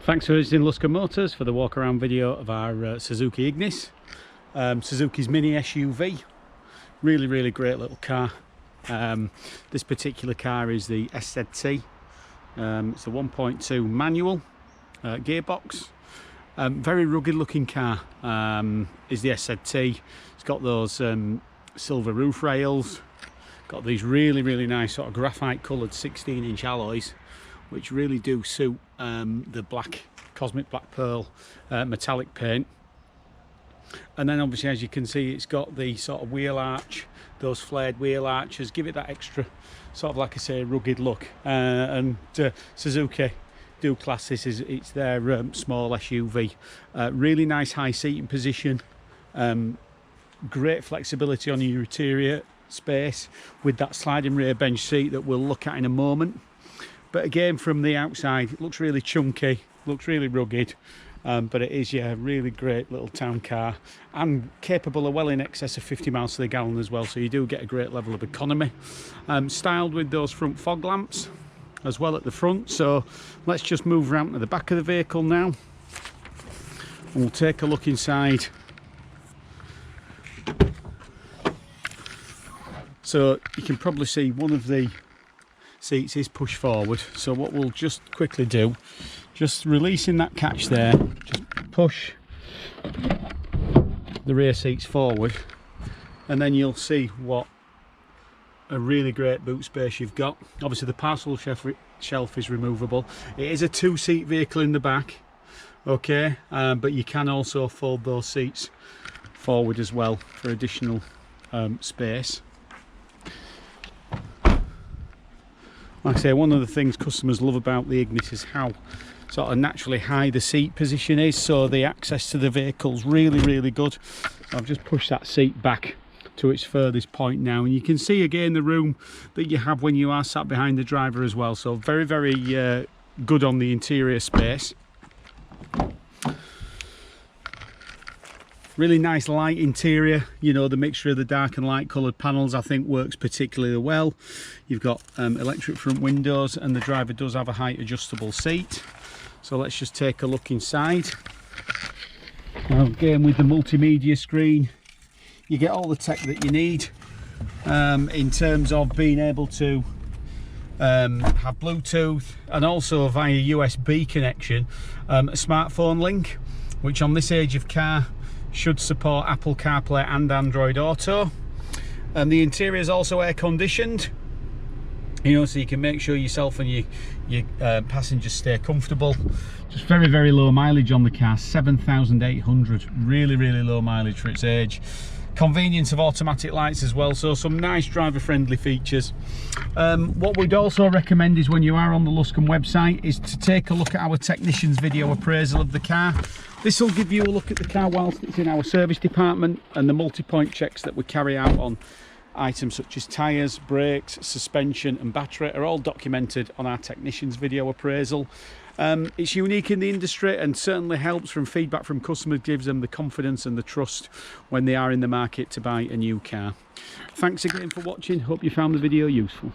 Thanks for visiting Luscombe Motors for the walk around video of our Suzuki Ignis. Suzuki's mini SUV. Really great little car. This particular car is the SZ-T. It's a 1.2 manual gearbox. Very rugged looking car is the SZ-T. It's got those silver roof rails. Got these really nice sort of graphite coloured 16-inch alloys, which really do suit the black, cosmic black pearl metallic paint. And then obviously, as you can see, it's got the sort of wheel arch, those flared wheel arches, give it that extra sort of, like I say, rugged look. And Suzuki do class this as it's their small SUV. Really nice high seating position, great flexibility on your interior space with that sliding rear bench seat that we'll look at in a moment. But again, from the outside, it looks really chunky, looks really rugged, but it is, yeah, a really great little town car and capable of well in excess of 50 miles to the gallon as well, so you do get a great level of economy. Styled with those front fog lamps as well at the front. So let's just move around to the back of the vehicle now and we'll take a look inside. So you can probably see one of the seats is pushed forward, so what we'll just quickly do, just releasing that catch there, just push the rear seats forward, and then you'll see what a really great boot space you've got. Obviously the parcel shelf is removable. It is a two-seat vehicle in the back, okay, but you can also fold those seats forward as well for additional space. Like I say, one of the things customers love about the Ignis is how sort of naturally high the seat position is, so the access to the vehicle's really good. So I've just pushed that seat back to its furthest point now, and you can see again the room that you have when you are sat behind the driver as well. So very good on the interior space. Really nice light interior, you know, the mixture of the dark and light coloured panels I think works particularly well. You've got electric front windows, and the driver does have a height adjustable seat. So let's just take a look inside. Now again, with the multimedia screen, you get all the tech that you need in terms of being able to have Bluetooth and also via USB connection, a smartphone link, which on this age of car should support Apple CarPlay and Android Auto. And the interior is also air conditioned, you know, so you can make sure yourself and your passengers stay comfortable. Just very low mileage on the car, 7,800, really low mileage for its age. Convenience of automatic lights as well, so some nice driver friendly features. What we'd also recommend is, when you are on the Luscombe website, is to take a look at our technician's video appraisal of the car. This will give you a look at the car whilst it's in our service department, and the multi-point checks that we carry out on items such as tyres, brakes, suspension and battery are all documented on our technician's video appraisal. It's unique in the industry and certainly helps from feedback from customers, gives them the confidence and the trust when they are in the market to buy a new car. Thanks again for watching, hope you found the video useful.